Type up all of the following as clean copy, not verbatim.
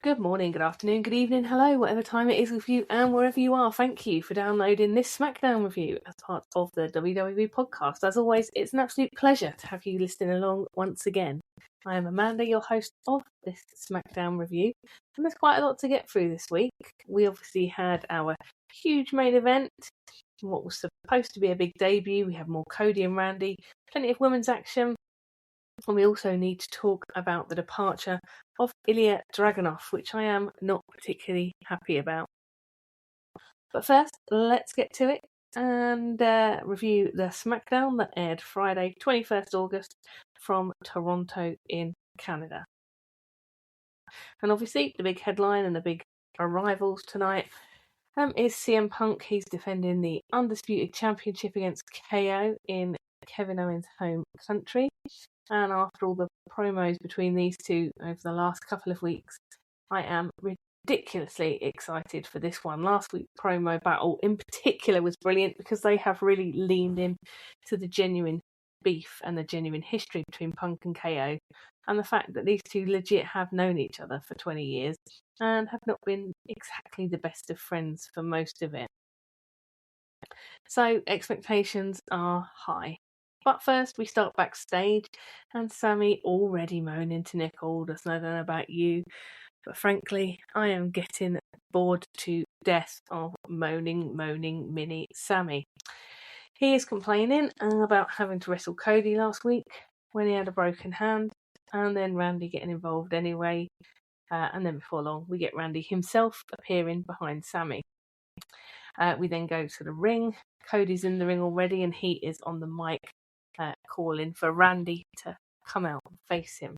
Good morning, good afternoon, good evening, hello, whatever time it is with you and wherever you are. Thank you for downloading this SmackDown review as part of the WWE podcast. As always, it's an absolute pleasure to have you listening along once again. I am Amanda, your host of this SmackDown review, and there's quite a lot to get through this week. We obviously had our huge main event, what was supposed to be a big debut. We have more Cody and Randy, plenty of women's action. And we also need to talk about the departure of Ilya Dragunov, which I am not particularly happy about. But first, let's get to it and review the SmackDown that aired Friday, 21st August from Toronto in Canada. And obviously, the big headline and the big arrivals tonight is CM Punk. He's defending the Undisputed Championship against KO in Kevin Owens' home country. And after all the promos between these two over the last couple of weeks, I am ridiculously excited for this one. Last week's promo battle in particular was brilliant because they have really leaned in to the genuine beef and the genuine history between Punk and KO, and the fact that these two legit have known each other for 20 years and have not been exactly the best of friends for most of it. So expectations are high. But first, we start backstage, and Sammy already moaning to Nick Aldis. I don't know about you, but frankly, I am getting bored to death of moaning mini Sammy. He is complaining about having to wrestle Cody last week when he had a broken hand, and then Randy getting involved anyway. And then before long, we get Randy himself appearing behind Sammy. We then go to the ring. Cody's in the ring already, and he is on the mic. Calling for Randy to come out and face him.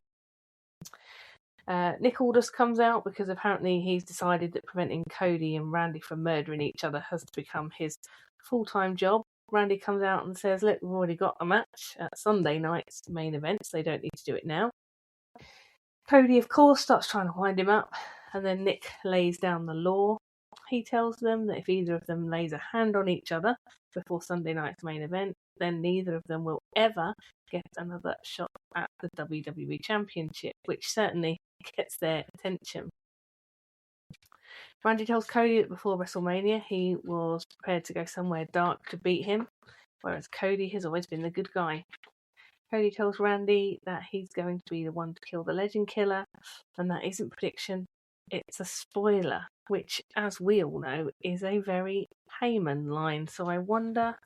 Nick Aldis comes out because apparently he's decided that preventing Cody and Randy from murdering each other has to become his full-time job. Randy comes out and says, look, we've already got a match at Sunday night's main event, so they don't need to do it now. Cody, of course, starts trying to wind him up, and then Nick lays down the law. He tells them that if either of them lays a hand on each other before Sunday night's main event, then neither of them will ever get another shot at the WWE Championship, which certainly gets their attention. Randy tells Cody that before WrestleMania he was prepared to go somewhere dark to beat him, whereas Cody has always been the good guy. Cody tells Randy that he's going to be the one to kill the Legend Killer, and that isn't prediction, it's a spoiler, which, as we all know, is a very Heyman line. So I wonder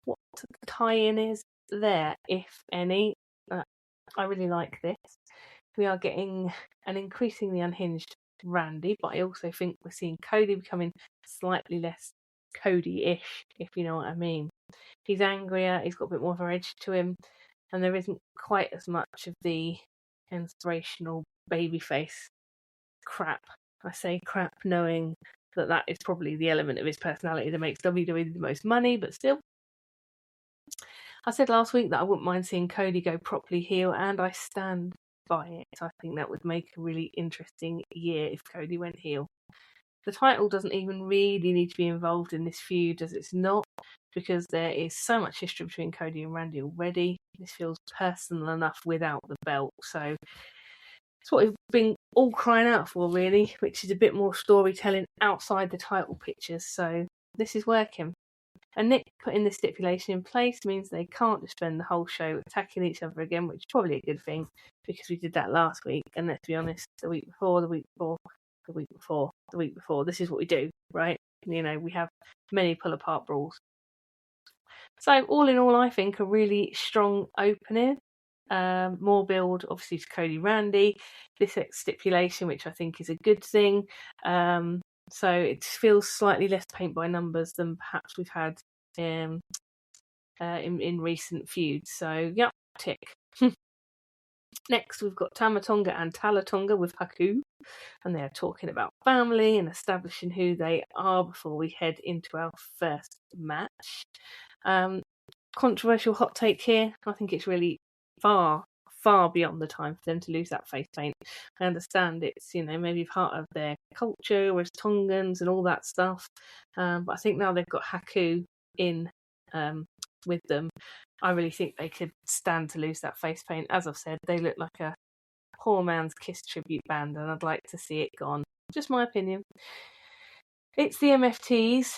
what the tie-in is there, if any. I really like this. We are getting an increasingly unhinged Randy, but I also think we're seeing Cody becoming slightly less Cody-ish, if you know what I mean. He's angrier, he's got a bit more of an edge to him, and there isn't quite as much of the inspirational babyface crap. I say crap knowing that is probably the element of his personality that makes WWE the most money, but still. I said last week that I wouldn't mind seeing Cody go properly heel, and I stand by it. I think that would make a really interesting year if Cody went heel. The title doesn't even really need to be involved in this feud, as it's not, because there is so much history between Cody and Randy already. This feels personal enough without the belt, so it's what we've been all crying out for, really, which is a bit more storytelling outside the title pictures, so this is working. And Nick putting this stipulation in place means they can't just spend the whole show attacking each other again, which is probably a good thing, because we did that last week, and let's be honest, the week before, this is what we do, right? You know, we have many pull-apart brawls. So, all in all, I think a really strong opening. More build, obviously, to Cody Randy. This stipulation, which I think is a good thing. So it feels slightly less paint by numbers than perhaps we've had in recent feuds. So, yeah, tick. Next, we've got Tama Tonga and Tala Tonga with Haku, and they're talking about family and establishing who they are before we head into our first match. Controversial hot take here. I think it's really far beyond the time for them to lose that face paint. I understand it's, maybe part of their culture as Tongans and all that stuff. But I think now they've got Haku in with them, I really think they could stand to lose that face paint. As I've said, they look like a poor man's Kiss tribute band, and I'd like to see it gone. Just my opinion. It's the MFTs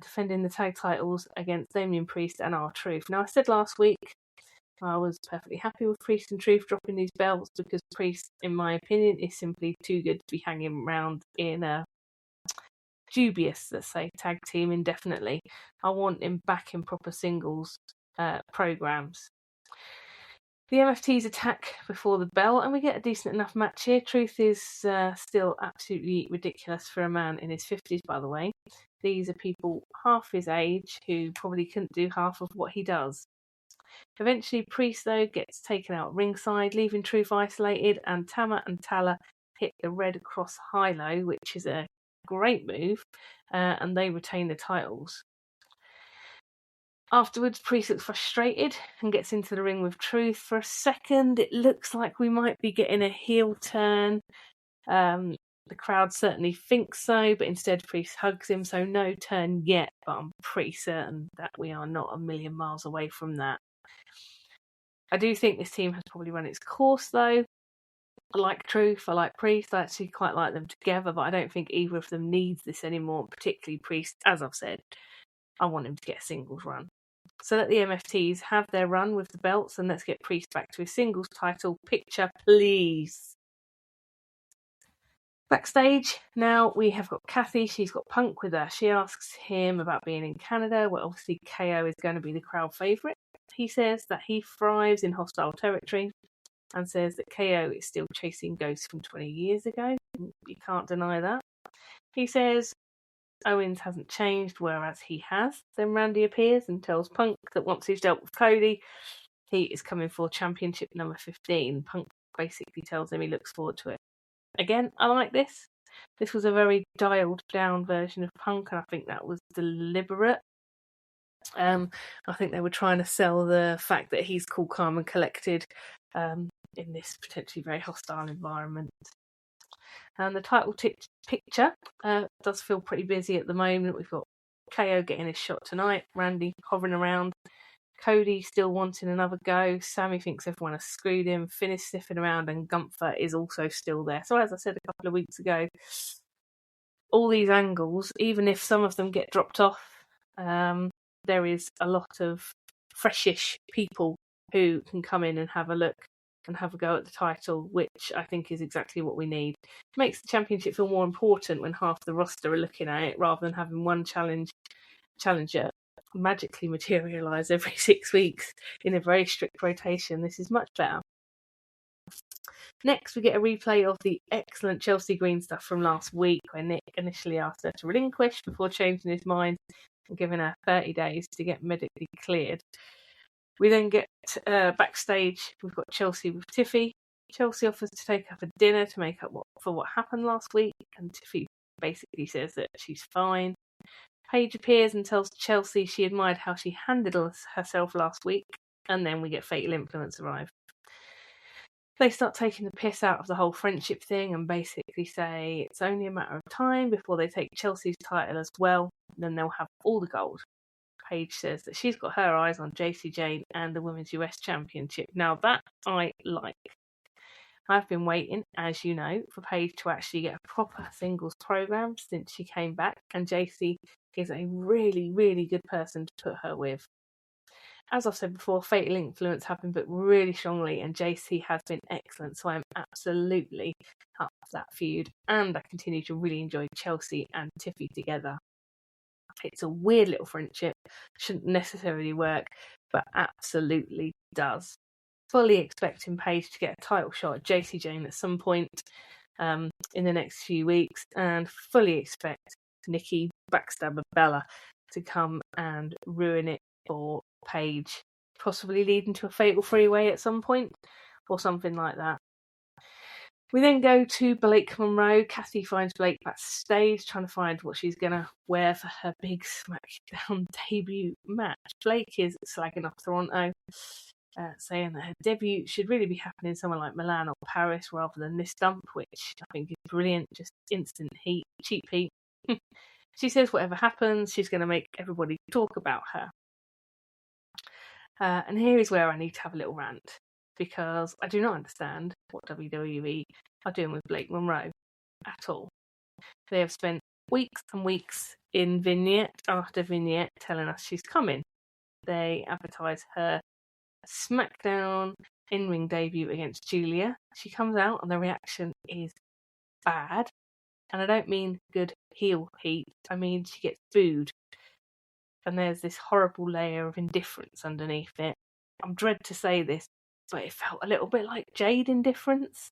defending the tag titles against Damian Priest and R-Truth. Now, I said last week I was perfectly happy with Priest and Truth dropping these belts because Priest, in my opinion, is simply too good to be hanging around in a dubious, let's say, tag team indefinitely. I want him back in proper singles programs. The MFTs attack before the bell, and we get a decent enough match here. Truth is still absolutely ridiculous for a man in his 50s, by the way. These are people half his age who probably couldn't do half of what he does. Eventually, Priest, though, gets taken out ringside, leaving Truth isolated, and Tama and Tala hit the Red Cross high-low, which is a great move, and they retain the titles. Afterwards, Priest looks frustrated and gets into the ring with Truth. For a second, it looks like we might be getting a heel turn. The crowd certainly thinks so, but instead Priest hugs him, so no turn yet, but I'm pretty certain that we are not a million miles away from that. I do think this team has probably run its course, though. I like Truth, I like Priest, I actually quite like them together, but I don't think either of them needs this anymore, particularly Priest. As I've said, I want him to get a singles run. So let the MFTs have their run with the belts, and let's get Priest back to his singles title picture, please. Backstage, now we have got Kathy. She's got Punk with her. She asks him about being in Canada, where obviously KO is going to be the crowd favourite. He says that he thrives in hostile territory and says that KO is still chasing ghosts from 20 years ago. You can't deny that. He says Owens hasn't changed, whereas he has. Then Randy appears and tells Punk that once he's dealt with Cody, he is coming for championship number 15. Punk basically tells him he looks forward to it. Again, I like this. This was a very dialed down version of Punk, and I think that was deliberate. I think they were trying to sell the fact that he's cool, calm and collected in this potentially very hostile environment. And the title picture does feel pretty busy at the moment. We've got KO getting his shot tonight, Randy hovering around, Cody still wanting another go, Sammy thinks everyone has screwed him, Finn is sniffing around, and Gunther is also still there. So as I said a couple of weeks ago, all these angles, even if some of them get dropped off, there is a lot of freshish people who can come in and have a look and have a go at the title, which I think is exactly what we need. It makes the championship feel more important when half the roster are looking at it, rather than having one challenger magically materialise every 6 weeks in a very strict rotation. This is much better. Next, we get a replay of the excellent Chelsea Green stuff from last week, where Nick initially asked her to relinquish before changing his mind and giving her 30 days to get medically cleared. We then get backstage. We've got Chelsea with Tiffy. Chelsea offers to take her for dinner to make up for what happened last week, and Tiffy basically says that she's fine. Paige appears and tells Chelsea she admired how she handled herself last week, and then we get Fatal Influence arrive. They start taking the piss out of the whole friendship thing and basically say it's only a matter of time before they take Chelsea's title as well, then they'll have all the gold. Paige says that she's got her eyes on JC Jane and the Women's US Championship. Now that I like. I've been waiting, as you know, for Paige to actually get a proper singles program since she came back, and JC is a really, really good person to put her with. As I've said before, Fatal Influence happened, but really strongly, and JC has been excellent, so I'm absolutely up for that feud, and I continue to really enjoy Chelsea and Tiffy together. It's a weird little friendship, shouldn't necessarily work, but absolutely does. Fully expecting Paige to get a title shot at JC Jane at some point in the next few weeks, and fully expect Nikki Backstabber Bella to come and ruin it for Paige, possibly leading to a fatal three-way at some point or something like that. We then go to Blake Monroe. Kathy finds Blake backstage trying to find what she's going to wear for her big SmackDown debut match. Blake is slagging off Toronto, saying that her debut should really be happening somewhere like Milan or Paris rather than this dump, which I think is brilliant, just instant heat, cheap heat. She says whatever happens, she's going to make everybody talk about her. And here is where I need to have a little rant. because I do not understand what WWE are doing with Blake Monroe at all. They have spent weeks and weeks in vignette after vignette telling us she's coming. They advertise her SmackDown in-ring debut against Julia. She comes out and the reaction is bad. And I don't mean good heel heat. I mean she gets booed. And there's this horrible layer of indifference underneath it. I'm dread to say this, but it felt a little bit like Jade indifference.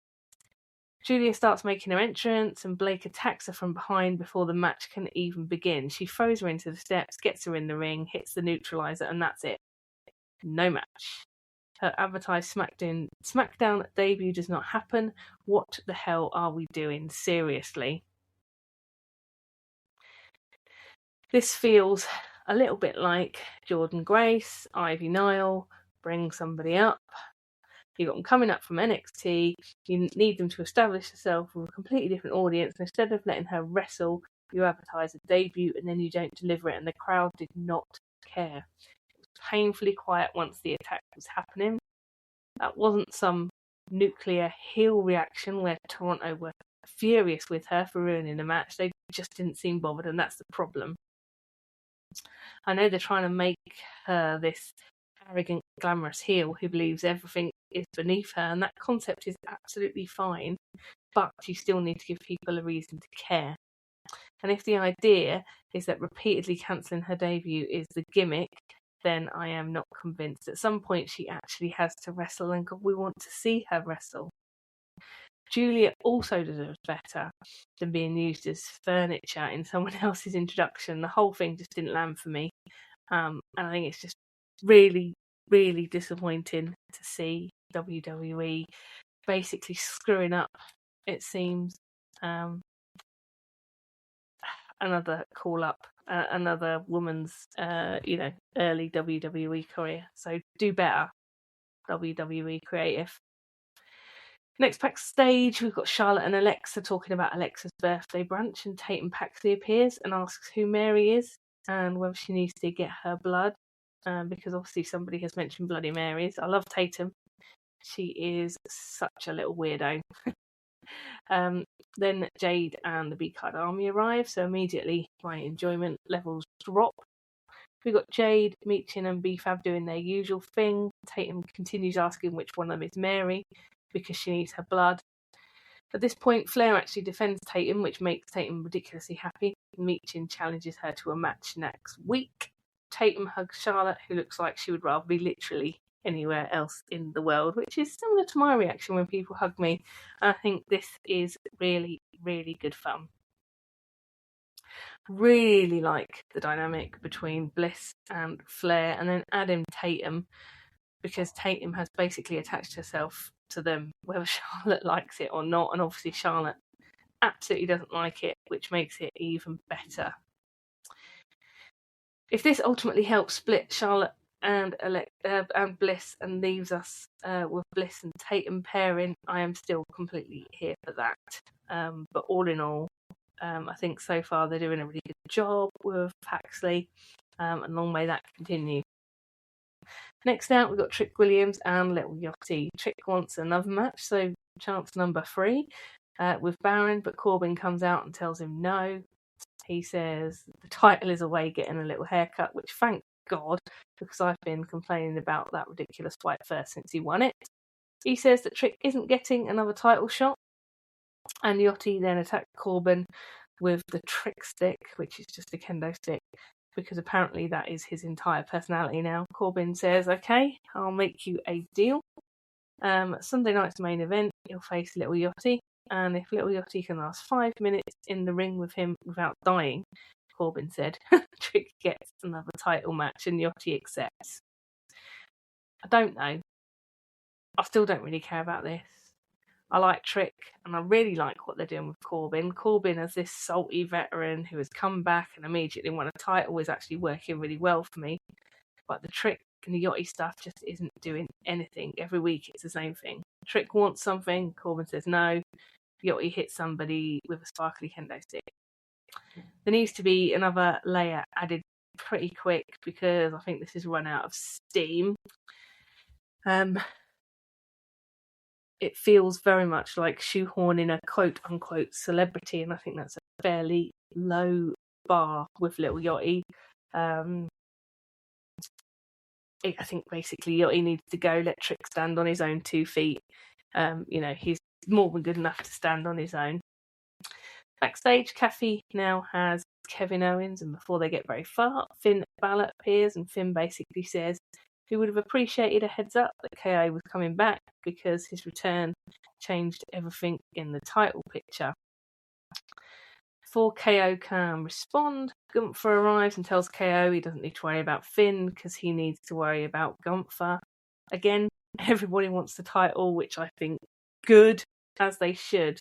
Julia starts making her entrance and Blake attacks her from behind before the match can even begin. She throws her into the steps, gets her in the ring, hits the neutralizer, and that's it. No match. Her advertised SmackDown debut does not happen. What the hell are we doing? Seriously. This feels a little bit like Jordan Grace, Ivy Nile, bring somebody up. You've got them coming up from NXT. You need them to establish yourself with a completely different audience. And instead of letting her wrestle, you advertise a debut and then you don't deliver it. And the crowd did not care. It was painfully quiet once the attack was happening. That wasn't some nuclear heel reaction where Toronto were furious with her for ruining the match. They just didn't seem bothered, and that's the problem. I know they're trying to make her this arrogant, glamorous heel who believes everything is beneath her, and that concept is absolutely fine, but you still need to give people a reason to care. And if the idea is that repeatedly cancelling her debut is the gimmick, then I am not convinced. At some point she actually has to wrestle, and God, we want to see her wrestle. Julia also deserves better than being used as furniture in someone else's introduction. The whole thing just didn't land for me. And I think it's just really, really disappointing to see WWE basically screwing up, it seems. Another call up, another woman's, early WWE career. So do better, WWE creative. Next backstage, we've got Charlotte and Alexa talking about Alexa's birthday brunch, and Tatum Paxley appears and asks who Mary is and whether she needs to get her blood, because obviously somebody has mentioned Bloody Marys. I love Tatum. She is such a little weirdo. Then Jade and the B-Card Army arrive, so immediately my enjoyment levels drop. We've got Jade, Meechin and B-Fab doing their usual thing. Tatum continues asking which one of them is Mary, because she needs her blood. At this point, Flair actually defends Tatum, which makes Tatum ridiculously happy. Meechin challenges her to a match next week. Tatum hugs Charlotte, who looks like she would rather be literally anywhere else in the world, which is similar to my reaction when people hug me. And I think this is really, really good fun. Really like the dynamic between Bliss and Flair, and then add in Tatum, because Tatum has basically attached herself to them, whether Charlotte likes it or not, and obviously Charlotte absolutely doesn't like it, which makes it even better. If this ultimately helps split Charlotte and Bliss and leaves us with Bliss and Tatum pairing, I am still completely here for that. But all in all, I think so far they're doing a really good job with Paxley, and long may that continue. Next out, we've got Trick Williams and Little Yachty. Trick wants another match, so chance number 3 with Baron, but Corbin comes out and tells him no. He says the title is away getting a little haircut, which thank God, because I've been complaining about that ridiculous fight first since he won it. He says that Trick isn't getting another title shot, and Yachty then attacked Corbin with the Trick stick, which is just a kendo stick, because apparently that is his entire personality now. Corbin says, okay, I'll make you a deal. Sunday night's main event, he'll face Little Yachty, and if Little Yachty can last 5 minutes in the ring with him without dying, Corbin said, Trick gets another title match, and Yachty accepts. I don't know. I still don't really care about this. I like Trick, and I really like what they're doing with Corbin. Corbin, as this salty veteran who has come back and immediately won a title, is actually working really well for me. But the Trick and the Yachty stuff just isn't doing anything. Every week it's the same thing. Trick wants something, Corbin says no. Yachty hits somebody with a sparkly kendo stick. There needs to be another layer added pretty quick, because I think this is run out of steam. it feels very much like shoehorning a quote-unquote celebrity, and I think that's a fairly low bar with Little Yachty. I think basically Yachty needs to go, let Trick stand on his own 2 feet. He's more than good enough to stand on his own. Backstage, Kathy now has Kevin Owens, and before they get very far, Finn Balor appears, and Finn basically says he would have appreciated a heads up that KO was coming back because his return changed everything in the title picture. Before KO can respond, Gunther arrives and tells KO he doesn't need to worry about Finn because he needs to worry about Gunther. Again, everybody wants the title, which I think good, as they should.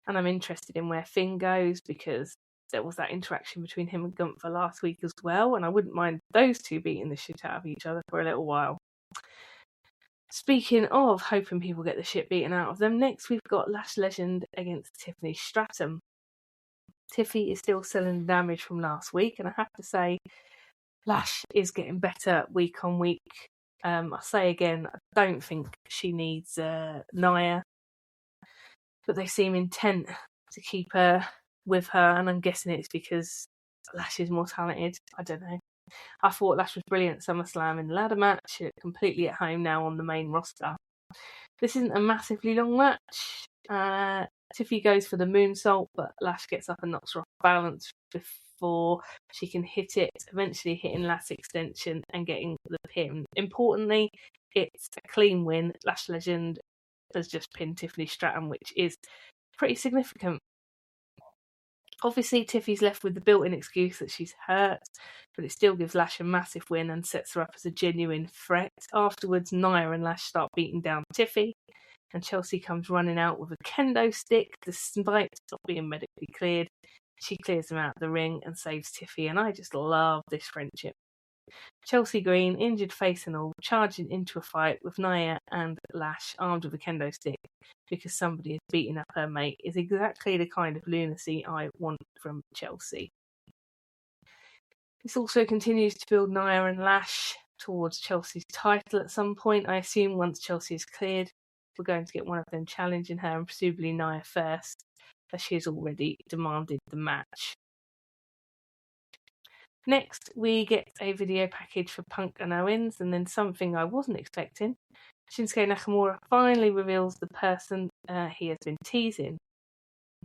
And I'm interested in where Finn goes because there was that interaction between him and Gunther last week as well, and I wouldn't mind those two beating the shit out of each other for a little while. Speaking of hoping people get the shit beaten out of them, next we've got Lash Legend against Tiffany Stratton. Tiffy is still selling damage from last week, and I have to say, Lash is getting better week on week. I say again, I don't think she needs Nia, but they seem intent to keep her with her, and I'm guessing it's because Lash is more talented. I don't know. I thought Lash was brilliant at SummerSlam in the ladder match, completely at home now on the main roster. This isn't a massively long match. Tiffy goes for the moonsault, but Lash gets up and knocks her off balance before she can hit it, eventually hitting Lash extension and getting the pin. Importantly, it's a clean win. Lash Legend has just pinned Tiffany Stratton, which is pretty significant. Obviously, Tiffy's left with the built-in excuse that she's hurt, but it still gives Lash a massive win and sets her up as a genuine threat. Afterwards, Nia and Lash start beating down Tiffy, and Chelsea comes running out with a kendo stick despite not being medically cleared. She clears them out of the ring and saves Tiffy, and I just love this friendship. Chelsea Green, injured face and all, charging into a fight with Nia and Lash armed with a kendo stick because somebody is beating up her mate is exactly the kind of lunacy I want from Chelsea. This also continues to build Nia and Lash towards Chelsea's title at some point. I assume once Chelsea is cleared, we're going to get one of them challenging her, and presumably Nia first, as she has already demanded the match. Next, we get a video package for Punk and Owens, and then something I wasn't expecting. Shinsuke Nakamura finally reveals the person he has been teasing.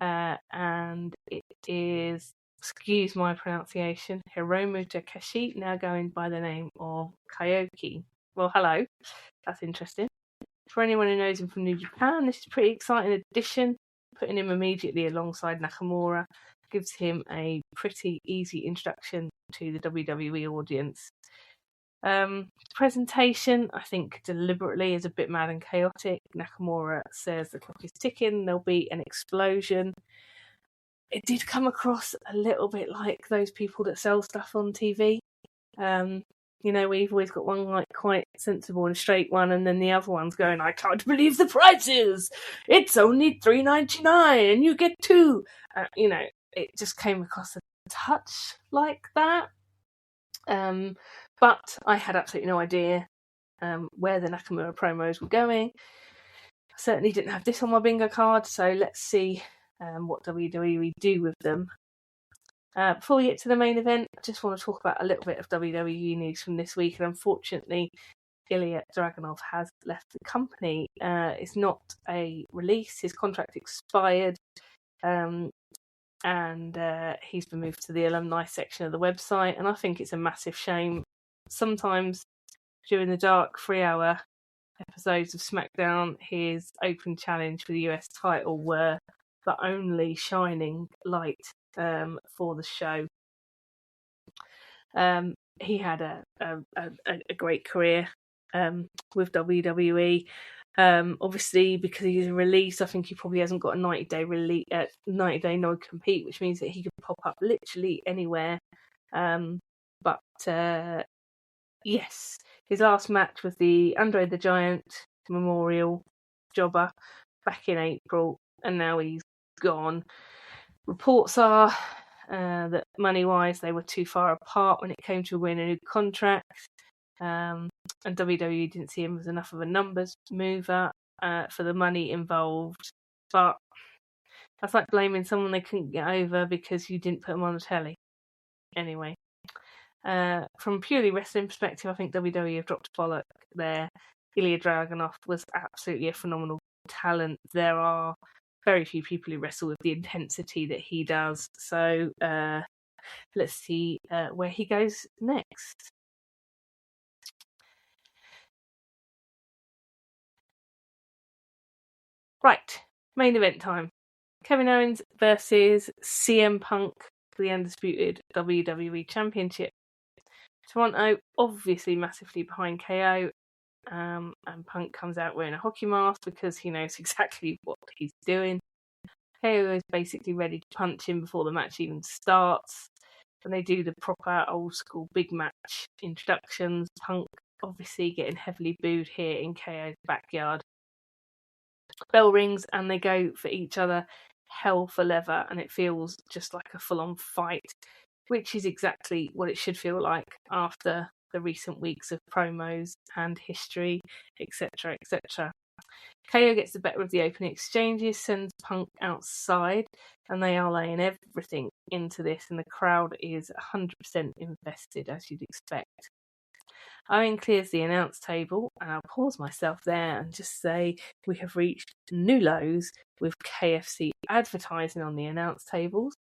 And it is, excuse my pronunciation, Hiromu Takeshi, now going by the name of Kyoki. Well, hello. That's interesting. For anyone who knows him from New Japan, this is a pretty exciting addition. Putting him immediately alongside Nakamura gives him a pretty easy introduction to the WWE audience. Presentation, I think, deliberately is a bit mad and chaotic. Nakamura says the clock is ticking, there'll be an explosion. It did come across a little bit like those people that sell stuff on TV. We've always got one like quite sensible and straight one, and then the other one's going, I can't believe the prices! It's only $3.99 and you get 2! It just came across a touch like that. But I had absolutely no idea where the Nakamura promos were going. I certainly didn't have this on my bingo card, so let's see what WWE do with them. Before we get to the main event, I just want to talk about a little bit of WWE news from this week, and unfortunately, Ilya Dragunov has left the company. It's not a release, his contract expired, and he's been moved to the alumni section of the website, and I think it's a massive shame. Sometimes during the dark 3-hour episodes of SmackDown, his open challenge for the US title were the only shining light for the show. He had a great career with WWE. Obviously, because he's released, I think he probably hasn't got a 90-day non-compete, which means that he could pop up literally anywhere. But yes, his last match was the Andre the Giant Memorial Jobber back in April, and now he's gone. Reports are that money-wise, they were too far apart when it came to winning a new contract. And WWE didn't see him as enough of a numbers mover. for the money involved, but that's like blaming someone they couldn't get over because you didn't put them on the telly. Anyway, from a purely wrestling perspective, I think WWE have dropped a bollock there. Ilya Dragunov was absolutely a phenomenal talent. There are very few people who wrestle with the intensity that he does. So let's see where he goes next. Right, main event time. Kevin Owens versus CM Punk for the Undisputed WWE Championship. Toronto obviously massively behind KO, and Punk comes out wearing a hockey mask because he knows exactly what he's doing. KO is basically ready to punch him before the match even starts. And they do the proper old school big match introductions. Punk obviously getting heavily booed here in KO's backyard. Bell rings and they go for each other hell for leather, and it feels just like a full-on fight, which is exactly what it should feel like after the recent weeks of promos and history, etc., etc. KO gets the better of the opening exchanges, sends Punk outside, and they are laying everything into this, and the crowd is 100% invested, as you'd expect. Owen clears the announce table, and I'll pause myself there and just say we have reached new lows with KFC advertising on the announce tables.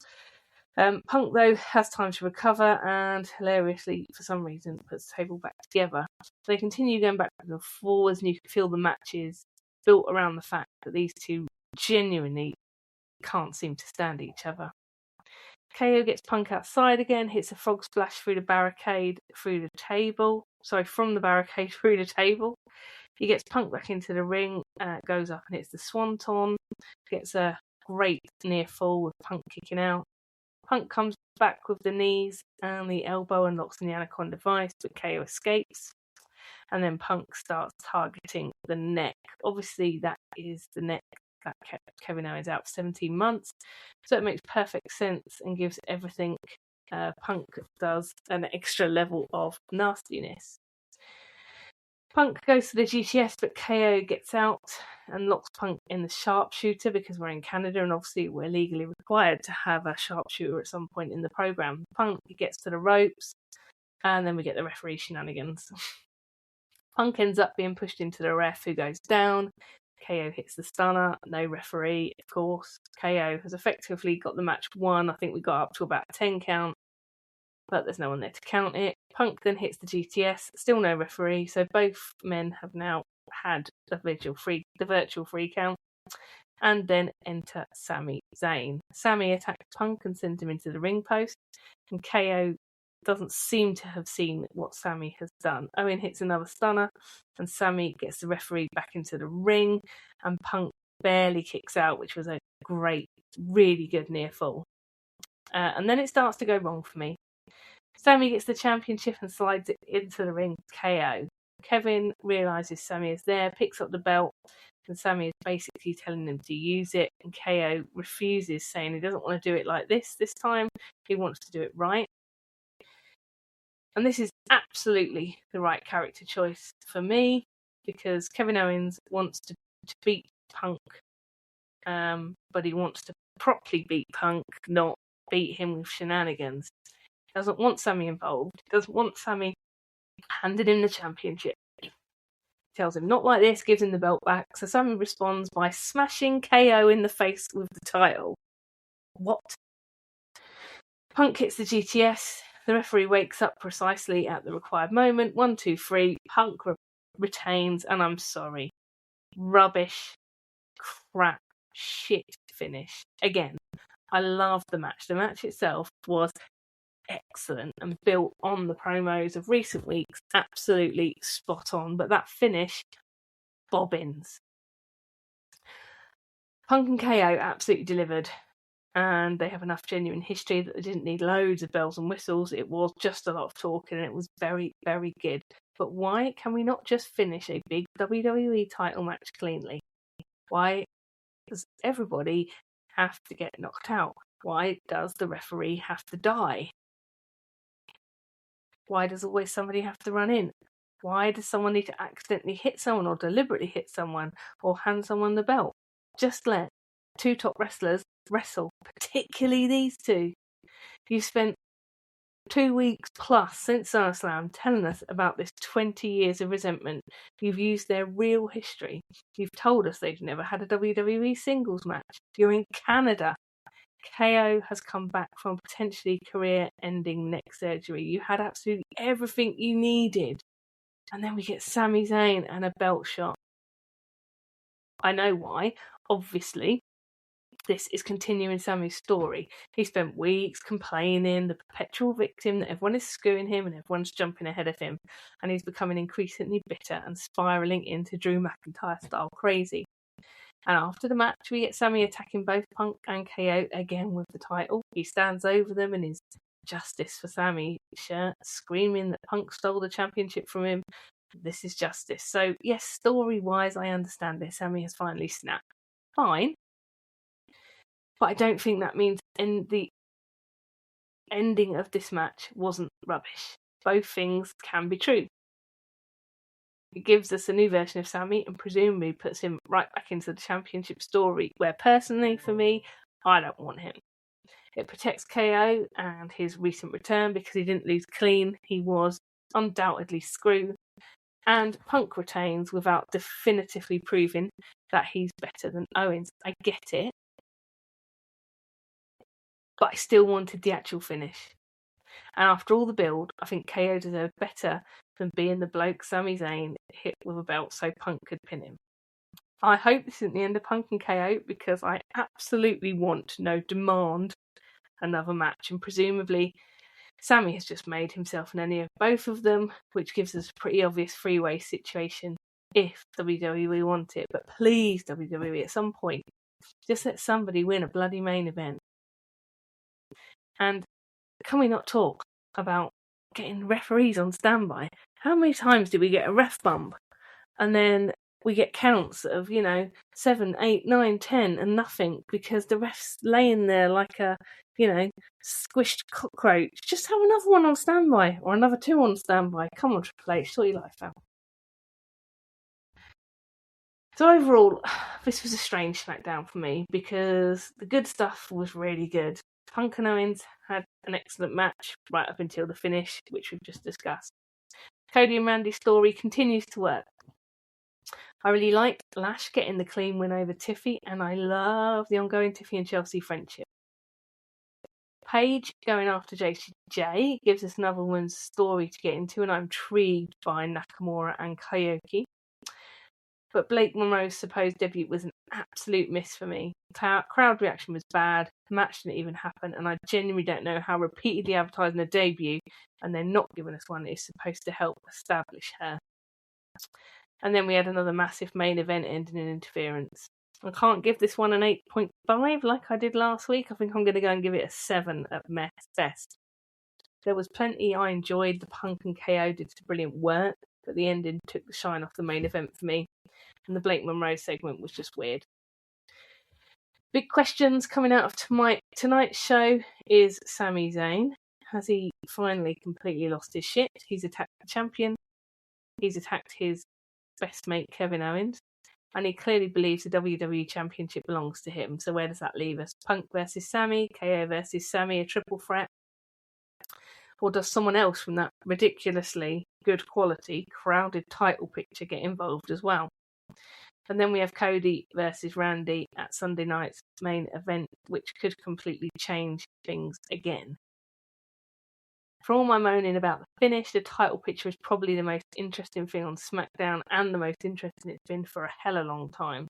Punk, though, has time to recover and hilariously, for some reason, puts the table back together. They continue going backwards and forwards, and you can feel the matches built around the fact that these two genuinely can't seem to stand each other. KO gets Punk outside again, hits a frog splash through the barricade, through the table. Sorry, from the barricade through the table. He gets Punk back into the ring, goes up and hits the swanton, gets a great near fall with Punk kicking out. Punk comes back with the knees and the elbow and locks in the Anaconda Vice, but KO escapes. And then Punk starts targeting the neck. Obviously, that is the neck that kept Kevin Owens out for 17 months. So it makes perfect sense and gives everything Punk does an extra level of nastiness. Punk goes to the GTS, but KO gets out and locks Punk in the sharpshooter because we're in Canada and obviously we're legally required to have a sharpshooter at some point in the programme. Punk gets to the ropes and then we get the referee shenanigans. Punk ends up being pushed into the ref, who goes down. KO hits the stunner, no referee, of course. KO has effectively got the match won. I think we got up to about a 10 count, but there's no one there to count it. Punk then hits the GTS, still no referee, so both men have now had the virtual free count. And then enter Sami Zayn. Sami attacks Punk and sends him into the ring post, and KO doesn't seem to have seen what Sami has done. Owen hits another stunner, and Sami gets the referee back into the ring, and Punk barely kicks out, which was a great, really good near fall. And then it starts to go wrong for me. Sami gets the championship and slides it into the ring with KO. Kevin realises Sami is there, picks up the belt, and Sami is basically telling him to use it, and KO refuses, saying he doesn't want to do it like this time, he wants to do it right. And this is absolutely the right character choice for me, because Kevin Owens wants to beat Punk, but he wants to properly beat Punk, not beat him with shenanigans. He doesn't want Sami involved. He doesn't want Sami handing him the championship. He tells him not like this, gives him the belt back. So Sami responds by smashing KO in the face with the title. What? Punk hits the GTS. The referee wakes up precisely at the required moment. 1, 2, 3. Punk retains, and I'm sorry. Rubbish, crap, shit finish. Again, I love the match. The match itself was excellent and built on the promos of recent weeks. Absolutely spot on. But that finish, bobbins. Punk and KO absolutely delivered. And they have enough genuine history that they didn't need loads of bells and whistles. It was just a lot of talking, and it was very, very good. But why can we not just finish a big WWE title match cleanly? Why does everybody have to get knocked out? Why does the referee have to die? Why does always somebody have to run in? Why does someone need to accidentally hit someone or deliberately hit someone or hand someone the belt? Just let two top wrestlers wrestle, particularly these two. You've spent 2 weeks plus since SummerSlam telling us about this 20 years of resentment. You've used their real history. You've told us they've never had a WWE singles match. You're in Canada. KO has come back from potentially career-ending neck surgery. You had absolutely everything you needed. And then we get Sami Zayn and a belt shot. I know why. Obviously, this is continuing Sami's story. He spent weeks complaining, the perpetual victim, that everyone is screwing him and everyone's jumping ahead of him. And he's becoming increasingly bitter and spiralling into Drew McIntyre-style crazy. And after the match, we get Sami attacking both Punk and KO again with the title. He stands over them in his Justice for Sami shirt, screaming that Punk stole the championship from him. This is justice. So, yes, story-wise, I understand this. Sami has finally snapped. Fine. But I don't think that means the ending of this match wasn't rubbish. Both things can be true. It gives us a new version of Sami and presumably puts him right back into the championship story, where personally, for me, I don't want him. It protects KO and his recent return because he didn't lose clean. He was undoubtedly screwed. And Punk retains without definitively proving that he's better than Owens. I get it. But I still wanted the actual finish. And after all the build, I think KO deserved better than being the bloke Sami Zayn hit with a belt so Punk could pin him. I hope this isn't the end of Punk and KO because I absolutely demand another match. And presumably, Sami has just made himself an enemy of both of them, which gives us a pretty obvious three-way situation if WWE want it. But please, WWE, at some point, just let somebody win a bloody main event. And can we not talk about getting referees on standby? How many times do we get a ref bump and then we get counts of, 7, 8, 9, 10 and nothing because the ref's laying there like a, squished cockroach? Just have another one on standby or another 2 on standby. Come on, Triple H, sort your life out. So overall, this was a strange SmackDown for me because the good stuff was really good. Punk and Owens had an excellent match right up until the finish, which we've just discussed. Cody and Randy's story continues to work. I really liked Lash getting the clean win over Tiffy, and I love the ongoing Tiffy and Chelsea friendship. Paige going after JCJ gives us another woman's story to get into, and I'm intrigued by Nakamura and Kyoki. But Blake Monroe's supposed debut was an absolute miss for me. Crowd reaction was bad, the match didn't even happen, and I genuinely don't know how repeatedly advertising a debut and then not giving us one is supposed to help establish her. And then we had another massive main event ending in interference. I can't give this one an 8.5 like I did last week. I think I'm going to go and give it a 7 at best. There was plenty I enjoyed. The Punk and KO did some brilliant work, but the ending took the shine off the main event for me. And the Blake Monroe segment was just weird. Big questions coming out of tonight's show is Sami Zayn. Has he finally completely lost his shit? He's attacked the champion. He's attacked his best mate Kevin Owens. And he clearly believes the WWE Championship belongs to him. So where does that leave us? Punk versus Sami, KO versus Sami, a triple threat? Or does someone else from that ridiculously good quality, crowded title picture get involved as well? And then we have Cody versus Randy at Sunday night's main event, which could completely change things again. For all my moaning about the finish, the title picture is probably the most interesting thing on SmackDown and the most interesting it's been for a hell of a long time.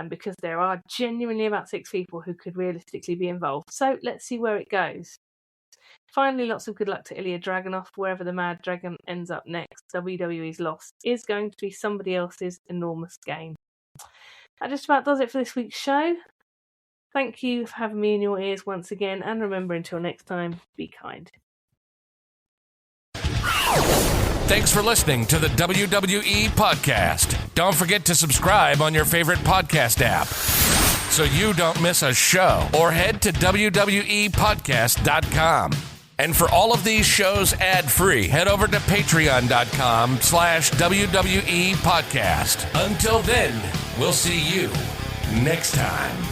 Because there are genuinely about 6 people who could realistically be involved. So let's see where it goes. Finally, lots of good luck to Ilya Dragunov. Wherever the Mad Dragon ends up next, WWE's loss is going to be somebody else's enormous gain. That just about does it for this week's show. Thank you for having me in your ears once again, and remember, until next time, be kind. Thanks for listening to the WWE Podcast. Don't forget to subscribe on your favorite podcast app so you don't miss a show, or head to WWEpodcast.com. And for all of these shows ad-free, head over to patreon.com/WWE Podcast. Until then, we'll see you next time.